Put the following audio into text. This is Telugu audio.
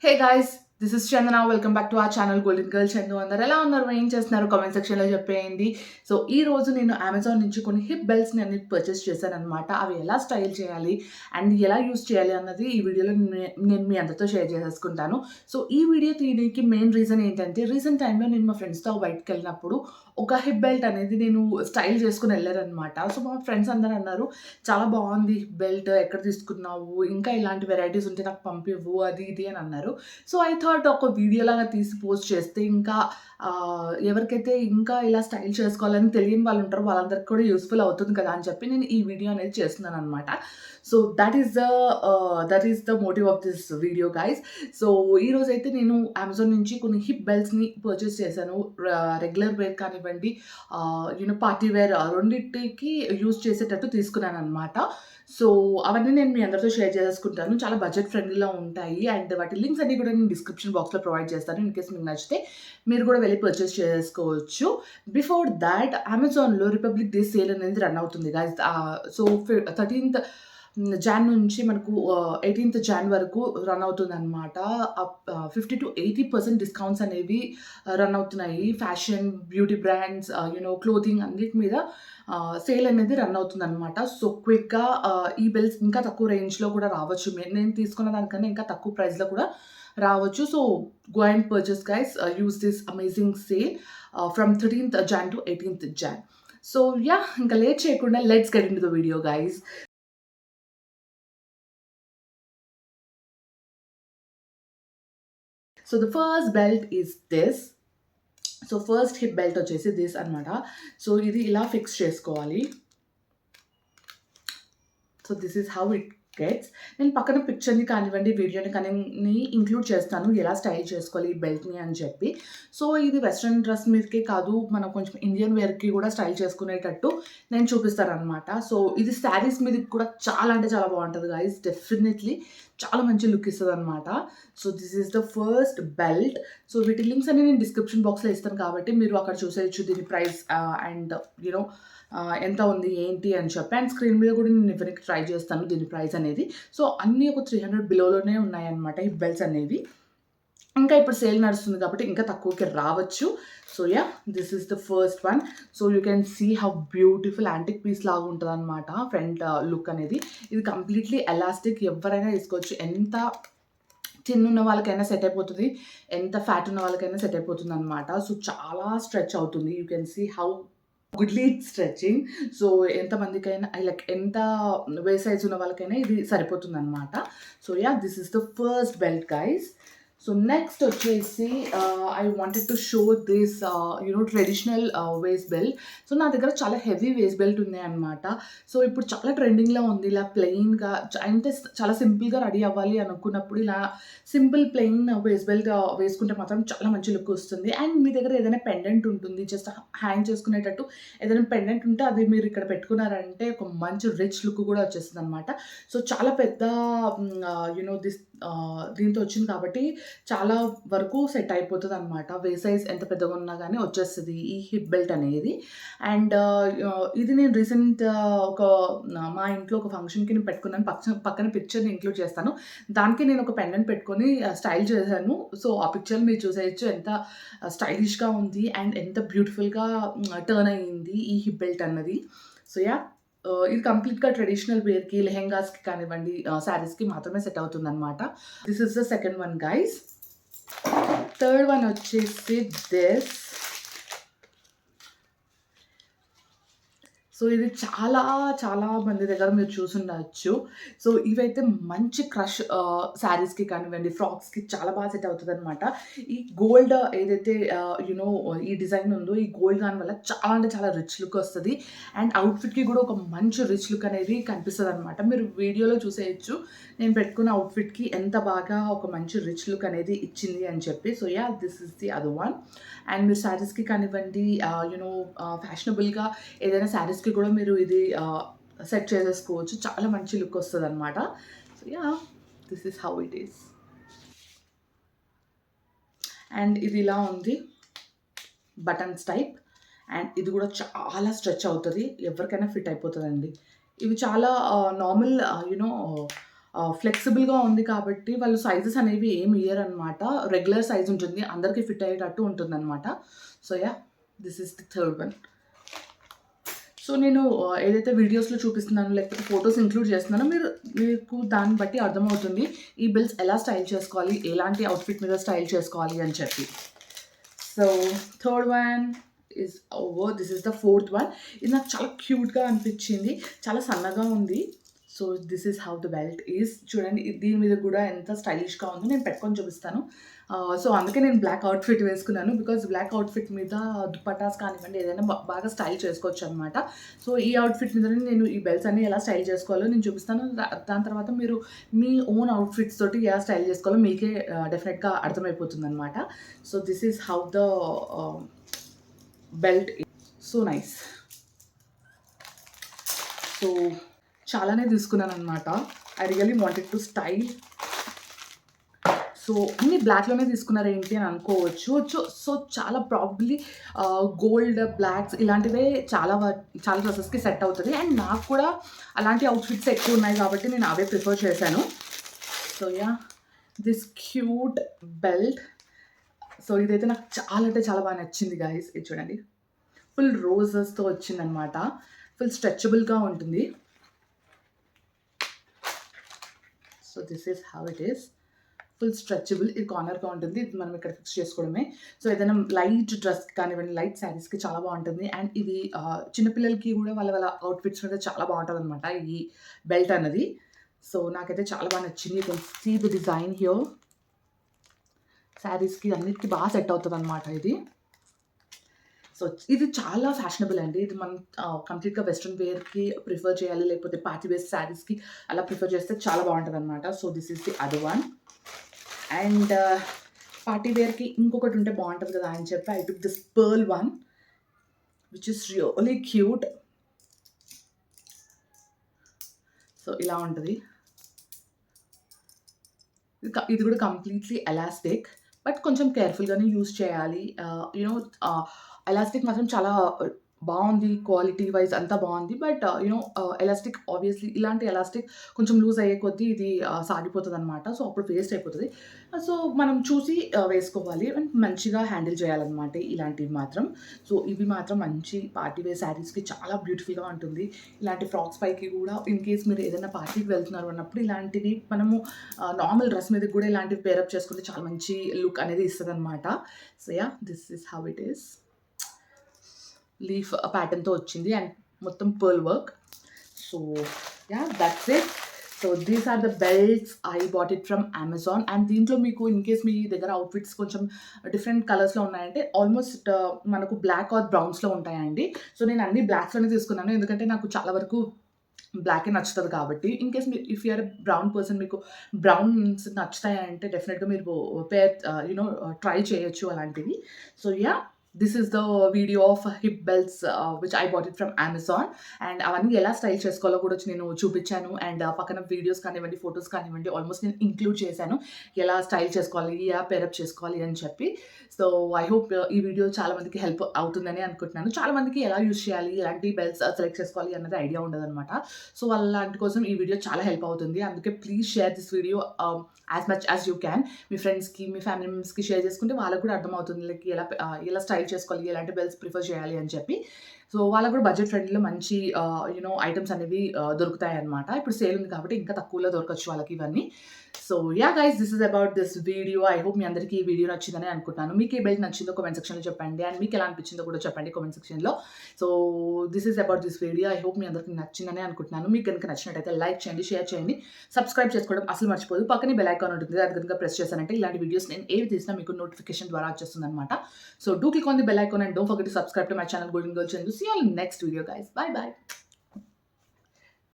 Hey guys, this is Chandana. Welcome back to our channel Golden Girl Chandu. అందరు ఎలా ఉన్నారు, ఏం చేస్తున్నారు కామెంట్ సెక్షన్లో చెప్పేయండి. సో ఈ రోజు నేను అమెజాన్ నుంచి కొన్ని హిప్ బెల్ట్స్ని అన్ని పర్చేస్ చేశాను అనమాట. అవి ఎలా స్టైల్ చేయాలి అండ్ ఎలా యూస్ చేయాలి అన్నది ఈ వీడియోలో నేను మీ అందరితో షేర్ చేసేసుకుంటాను. సో ఈ వీడియో తీయడానికి మెయిన్ రీజన్ ఏంటంటే, రీసెంట్ టైంలో నేను మా ఫ్రెండ్స్తో బయటకు వెళ్ళినప్పుడు ఒక హిప్ బెల్ట్ అనేది నేను స్టైల్ చేసుకుని వెళ్ళారనమాట. సో మా ఫ్రెండ్స్ అందరూ అన్నారు, చాలా బాగుంది హిప్ బెల్ట్, ఎక్కడ తీసుకున్నావు, ఇంకా ఇలాంటి వెరైటీస్ ఉంటే నాకు పంపివ్వు, అది ఇది అని అన్నారు. సో ఐ థాట్ ఒక వీడియోలాగా తీసి పోస్ట్ చేస్తే ఇంకా ఎవరికైతే ఇంకా ఇలా స్టైల్ చేసుకోవాలని తెలియని వాళ్ళు ఉంటారో వాళ్ళందరికీ కూడా యూస్ఫుల్ అవుతుంది కదా అని చెప్పి నేను ఈ వీడియో అనేది చేస్తున్నాను అనమాట. So that is the motive of this video guys. So ఈరోజైతే నేను అమెజాన్ నుంచి కొన్ని హిప్ బెల్ట్స్ని పర్చేస్ చేశాను. రెగ్యులర్ వేర్ కానివ్వండి, పార్టీ వేర్, రెండింటికి యూస్ చేసేటట్టు తీసుకున్నాను అనమాట. సో అవన్నీ నేను మీ అందరితో షేర్ చేసుకుంటాను. చాలా బడ్జెట్ ఫ్రెండ్లీలో ఉంటాయి అండ్ వాటి లింక్స్ అన్ని కూడా నేను డిస్క్రిప్షన్ బాక్స్లో ప్రొవైడ్ చేస్తాను. ఇన్ కేస్ మీకు నచ్చితే మీరు కూడా వెళ్ళి పర్చేస్ చేసుకోవచ్చు. బిఫోర్ దాట్ అమెజాన్లో రిపబ్లిక్ డే సేల్ అనేది రన్ అవుతుంది గైస్. సో 13th జాన్ నుంచి మనకు 18th జాన్ వరకు రన్ అవుతుందన్నమాట. 50-80% డిస్కౌంట్స్ అనేవి రన్ అవుతున్నాయి. ఫ్యాషన్, బ్యూటీ బ్రాండ్స్, క్లోతింగ్ అన్నిటి మీద సేల్ అనేది రన్ అవుతుందన్నమాట. సో క్విక్గా ఈ బెల్ట్స్ ఇంకా తక్కువ రేంజ్లో కూడా రావచ్చు. నేను తీసుకున్న దానికన్నా ఇంకా తక్కువ ప్రైస్లో కూడా రావచ్చు. So go and purchase guys, use this amazing sale from 13th Jan to 18th Jan. So ఇంకా లేట్ చేయకుండా let's get into the video guys. So the first belt is this. So first hip belt వచ్చేసి దిస్ అనమాట. సో ఇది ఇలా ఫిక్స్ చేసుకోవాలి. So this is how it gets. నేను పక్కన పిక్చర్ని కానివ్వండి, వీడియోని కానీ ఇంక్లూడ్ చేస్తాను ఎలా స్టైల్ చేసుకోవాలి ఈ బెల్ట్ని అని చెప్పి. సో ఇది వెస్ట్రన్ డ్రెస్ మీదకే కాదు, మనం కొంచెం ఇండియన్ వేర్కి కూడా స్టైల్ చేసుకునేటట్టు నేను చూపిస్తాను అనమాట. సో ఇది శారీస్ మీదకి కూడా చాలా అంటే చాలా బాగుంటుంది గైస్. డెఫినెట్లీ చాలా మంచి లుక్ ఇస్తుంది అనమాట. So this is the first belt. So వీటి లింక్స్ అన్ని నేను డిస్క్రిప్షన్ బాక్స్లో ఇస్తాను కాబట్టి మీరు అక్కడ చూసేయచ్చు దీని ప్రైస్ అండ్ ఎంత ఉంది ఏంటి అని చెప్పి. అండ్ స్క్రీన్ మీద కూడా నేను ఇవ్వడానికి ట్రై చేస్తాను దీని ప్రైస్ అనేది. సో అన్నీ ఒక 300 బిలోలోనే ఉన్నాయన్నమాట ఈ బెల్ట్స్ అనేవి. ఇంకా ఇప్పుడు సేల్ నడుస్తుంది కాబట్టి ఇంకా తక్కువకి రావచ్చు. So this is the first one. So you can see how beautiful antique piece లాగా ఉంటుంది అనమాట ఫ్రంట్ లుక్ అనేది. ఇది కంప్లీట్లీ ఎలాస్టిక్, ఎవరైనా తీసుకోవచ్చు. ఎంత థిన్ ఉన్న వాళ్ళకైనా సెట్ అయిపోతుంది, ఎంత ఫ్యాట్ ఉన్న వాళ్ళకైనా సెట్ అయిపోతుంది అనమాట. సో చాలా స్ట్రెచ్ అవుతుంది. You can see how goodly stretching. So ఎంతమందికైనా లైక్ ఎంత వేస్ట్ సైజ్ ఉన్న వాళ్ళకైనా ఇది సరిపోతుంది అనమాట. So this is the first belt guys. So next వచ్చేసి I wanted to show this traditional waist belt. So నా దగ్గర చాలా హెవీ వేస్ట్ బెల్ట్ ఉన్నాయి అనమాట. సో ఇప్పుడు చాలా ట్రెండింగ్లో ఉంది ఇలా ప్లెయిన్గా, అంటే చాలా సింపుల్గా రెడీ అవ్వాలి అనుకున్నప్పుడు ఇలా సింపుల్ ప్లెయిన్ వేస్ట్ బెల్ట్ వేసుకుంటే మాత్రం చాలా మంచి లుక్ వస్తుంది. అండ్ మీ దగ్గర ఏదైనా పెండెంట్ ఉంటుంది, జస్ట్ హ్యాంగ్ చేసుకునేటట్టు ఏదైనా పెండెంట్ ఉంటే అది మీరు ఇక్కడ పెట్టుకున్నారంటే ఒక మంచి రిచ్ లుక్ కూడా వచ్చేస్తుంది అనమాట. సో చాలా పెద్ద దీంతో వచ్చింది కాబట్టి చాలా వరకు సెట్ అయిపోతుంది అనమాట. వేస్ట్ సైజ్ ఎంత పెద్దగా ఉన్నా కానీ వచ్చేస్తుంది ఈ హిప్ బెల్ట్ అనేది. అండ్ ఇది నేను రీసెంట్ మా ఇంట్లో ఒక ఫంక్షన్కి నేను పెట్టుకున్నాను. పక్కన పిక్చర్ని ఇంక్లూడ్ చేస్తాను. దానికి నేను ఒక పెండెంట్ పెట్టుకొని స్టైల్ చేశాను. సో ఆ పిక్చర్ మీరు చూసేయచ్చు ఎంత స్టైలిష్గా ఉంది అండ్ ఎంత బ్యూటిఫుల్గా టర్న్ అయ్యింది ఈ హిప్ బెల్ట్ అన్నది. సో ఇది కంప్లీట్గా ట్రెడిషనల్ వేర్కి, లెహెంగాస్కి కానివ్వండి, శారీస్కి మాత్రమే సెట్ అవుతుంది అనమాట. This is the second one guy's. Third one వచ్చేసి దిస్. సో ఇది చాలా చాలా మంది దగ్గర మీరు చూసుండొచ్చు. సో ఇవైతే మంచి క్రష్ శారీస్కి కానివ్వండి, ఫ్రాక్స్కి చాలా బాగా సెట్ అవుతుంది అనమాట. ఈ గోల్డ్ ఏదైతే ఈ డిజైన్ ఉందో, ఈ గోల్డ్ దాని వల్ల చాలా అంటే చాలా రిచ్ లుక్ వస్తుంది. అండ్ అవుట్ఫిట్కి కూడా ఒక మంచి రిచ్ లుక్ అనేది కనిపిస్తుంది అనమాట. మీరు వీడియోలో చూసేయచ్చు నేను పెట్టుకున్న అవుట్ఫిట్కి ఎంత బాగా ఒక మంచి రిచ్ లుక్ అనేది ఇచ్చింది అని చెప్పి. So this is the other one. And మీరు శారీస్కి కానివ్వండి, ఫ్యాషనబుల్గా ఏదైనా శారీస్కి కూడా మీరు ఇది సెట్ చేసేసుకోవచ్చు. చాలా మంచి లుక్ వస్తుంది అనమాట. So this is how it is. And ఇది ఇలా ఉంది, బటన్స్ టైప్. అండ్ ఇది కూడా చాలా స్ట్రెచ్ అవుతుంది, ఎవరికైనా ఫిట్ అయిపోతుందండి. ఇవి చాలా నార్మల్ ఫ్లెక్సిబుల్‌గా ఉంది కాబట్టి వాళ్ళు సైజెస్ అనేవి ఏమి ఇయ్యరనమాట. రెగ్యులర్ సైజ్ ఉంటుంది. అందరికి ఫిట్ అయ్యేటట్టు ఉంటుందనమాట. So, yeah! This is the third one. So, నేను ఏదైతే వీడియోస్‌లో చూపిస్తున్నానో లేకపోతే ఫోటోస్ ఇంక్లూడ్ చేస్తున్నానో మీకు దాన్ని బట్టి అర్థమవుతుంది. ఈ బెల్ట్స్ ఎలా స్టైల్ చేసుకోవాలి, ఎలాంటి అవుట్‌ఫిట్ మీద స్టైల్ చేసుకోవాలి అని చెప్పి. So, third one is over. This is the fourth one. ఇది నాకు చాలా క్యూట్‌గా అనిపించింది. చాలా సన్నగా ఉంది. So, this is how the belt is. చూడండి దీని మీద కూడా ఎంత స్టైలిష్‌గా ఉందో నేను పెట్టుకొని చూపిస్తాను. సో, అందుకే నేను బ్లాక్ అవుట్‌ఫిట్ వేసుకున్నాను. బికాజ్ బ్లాక్ అవుట్‌ఫిట్ మీద దుపట్టాస్ కానివ్వండి ఏదైనా బాగా స్టైల్ చేసుకోవచ్చనమాట. సో, ఈ అవుట్‌ఫిట్ మీదనే నేను ఈ బెల్ట్స్ అన్నీ ఎలా స్టైల్ చేసుకోవాలో నేను చూపిస్తాను. దాని తర్వాత మీరు మీ ఓన్ అవుట్‌ఫిట్స్ తోటి ఎలా స్టైల్ చేసుకోవాలో మీకే డెఫినెట్‌గా అర్థమైపోతుందనమాట. So, this is how the belt is. So nice. So, చాలానే తీసుకున్నాననమాట. I really wanted to style. So, అన్నీ బ్లాక్‌లోనే తీసుకున్నారేంటి అని అనుకోవచ్చు. సో, చాలా ప్రాబబ్లీ గోల్డ్, బ్లాక్స్ ఇలాంటివే చాలా డ్రెసెస్‌కి సెట్ అవుతది. అండ్ నాకు కూడా అలాంటి అవుట్‌ఫిట్స్ ఎక్కువున్నాయి కాబట్టి నేను అవే ప్రిఫర్ చేశాను. So, yeah! This cute belt. So, ఇదైతే నాకు చాలా అంటే చాలా బాగా నచ్చింది గైస్. ఇది చూడండి. ఫుల్ రోజెస్‌తో వచ్చిందనమాట. ఫుల్ స్ట్రెచబుల్‌గా ఉంటుంది. So, this is how it is. Full stretchable. ఇది కార్నర్‌గా ఉంటుంది. ఇది మనం ఇక్కడ ఫిక్స్ చేసుకోవడమే. సో, ఏదైనా లైట్ డ్రెస్ కానివ్వండి, లైట్ శారీస్‌కి చాలా బాగుంటుంది. అండ్ ఇది చిన్న పిల్లలకి కూడా వాళ్ళ అవుట్‌ఫిట్స్ మీద చాలా బాగుంటదనమాట ఈ బెల్ట్ అన్నది. సో, నాకైతే చాలా బాగా నచ్చింది. You can see the design here. శారీస్‌కి అన్నిటికి బాగా సెట్ అవుతదనమాట ఇది. సో, ఇది చాలా ఫ్యాషనబుల్ అండి. ఇది మనం కంప్లీట్‌గా వెస్టర్న్ వేర్‌కి ప్రిఫర్ చేయాలి. లేకపోతే పార్టీ వేర్ శారీస్‌కి అలా ప్రిఫర్ చేస్తే చాలా బాగుంటదనమాట. So, this is the other one. And party వేర్‌కి ఇంకొకటి ఉంటే బాగుంటది కదా అని చెప్పి I took this pearl one which is really cute. So, ఇలా ఉంటది. ఇది కూడా కంప్లీట్‌లీ ఎలాస్టిక్. బట్ కొంచెం కేర్‌ఫుల్‌గానే యూజ్ చేయాలి. ఎలాస్టిక్ మాత్రం చాలా బావుంది. క్వాలిటీ వైస్ అంతా బావుంది. బట్ ఎలాస్టిక్ ఆబ్వియస్‌లీ ఇలాంటి ఎలాస్టిక్ కొంచెం లూజ్ అయ్యే కొద్దీ ఇది సాగిపోతదనమాట. సో, అప్పుడు వేస్ట్ అయిపోతది. సో, మనం చూసి వేసుకోవాలి. అండ్ మంచిగా హ్యాండిల్ చేయాలనమాట ఇలాంటివి మాత్రం. సో, ఇవి మాత్రం మంచి పార్టీ వేర్ శారీస్‌కి చాలా బ్యూటిఫుల్‌గా ఉంటుంది. ఇలాంటి ఫ్రాక్స్ పైకి కూడా ఇన్ కేస్ మీరు ఏదైనా పార్టీకి వెళ్తున్నారు అన్నప్పుడు ఇలాంటివి మనము నార్మల్ డ్రెస్ మీదకి కూడా ఇలాంటివి పేరప్ చేసుకుంటే చాలా మంచి లుక్ అనేది ఇస్తదనమాట. So, yeah! This is how it is. Leaf ప్యాటర్న్‌తో వచ్చింది అండ్ మొత్తం pearl work. So, yeah! That's it. So, these are the belts I bought it from Amazon. And దీంట్లో మీకు ఇన్ కేస్ మీ దగ్గర అవుట్‌ఫిట్స్ కొంచెం డిఫరెంట్ కలర్స్‌లో ఉన్నాయంటే ఆల్మోస్ట్ మనకు బ్లాక్ ఆర్ బ్రౌన్స్‌లో ఉంటాయండి. సో, నేను అన్ని బ్లాక్స్‌లోనే తీసుకున్నాను. ఎందుకంటే నాకు చాలా వరకు బ్లాకే నచ్చుతది కాబట్టి. In case if you are a brown person మీకు బ్రౌన్స్ నచ్చుతాయంటే డెఫినెట్‌గా మీరు ట్రై చేయొచ్చు అలాంటివి. So, yeah! This is the video of hip belts which I bought it from Amazon. And అవన్నీ ఎలా స్టైల్ చేసుకోవాలో కూడా నేను చూపించాను. అండ్ పక్కన వీడియోస్ కానివ్వండి, ఫోటోస్ కానివ్వండి ఆల్మోస్ట్ నేను ఇంక్లూడ్ చేశాను. ఎలా స్టైల్ చేసుకోవాలి, ఎలా పేరప్ చేసుకోవాలి అని చెప్పి. సో, ఐ హోప్ ఈ వీడియో చాలా మందికి హెల్ప్ అవుతుందని అనుకుంటున్నాను. చాలా మందికి ఎలా యూజ్ చేయాలి, ఎలాంటి బెల్ట్స్ సెలెక్ట్ చేసుకోవాలి అన్నది ఐడియా ఉండదనమాట. సో, వాళ్ళంటి కోసం ఈ వీడియో చాలా హెల్ప్ అవుతుంది. అందుకే please share this video as much as you can. మీ ఫ్రెండ్స్‌కి, మీ ఫ్యామిలీ మెంబర్స్‌కి షేర్ చేసుకుంటే వాళ్ళకి కూడా అర్థమవుతుంది. లైక్ ఎలా స్టైల్ చేసుకోవాలి, ఎలాంటి బెల్ట్స్ ప్రిఫర్ చేయాలి అని చెప్పి. సో, వాళ్ళకి కూడా బడ్జెట్ ఫ్రెండ్లీలో మంచి ఐటెమ్స్ అనేవి దొరుకుతాయన్నమాట. ఇప్పుడు సేల్ ఉంది కాబట్టి ఇంకా తక్కువలో దొరకచ్చు వాళ్ళకి ఇవన్నీ. So, yeah guys, this is about this video. I hope మీ అందరికీ ఈ వీడియో నచ్చిందని అనుకుంటున్నాను. మీకు ఏ బెల్ట్ నచ్చిందో కామెంట్ సెక్షన్‌లో చెప్పండి. అండ్ మీకు ఎలా అనిపించిందో కూడా చెప్పండి కామెంట్ సెక్షన్‌లో. So, this is about this video. I hope మీ అందరికీ నచ్చిందని అనుకుంటున్నాను. మీకు గనుక నచ్చినట్టయితే లైక్ చేయండి, షేర్ చేయండి, సబ్స్క్రైబ్ చేసుకోవడం అసలు మర్చిపోదు. పక్కనే బెల్ ఐకాన్ ఉంటుంది. అది గనుక ప్రెస్ చేశారంటే ఇలాంటి వీడియోస్ నేను ఏవి తీసినా మీకు నోటిఫికేషన్ ద్వారా వచ్చేస్తుందన్నమాట. So, do click on the bell icon and don't forget to subscribe to my channel Golden Girl Chandu. See you all in next video guys. Bye by.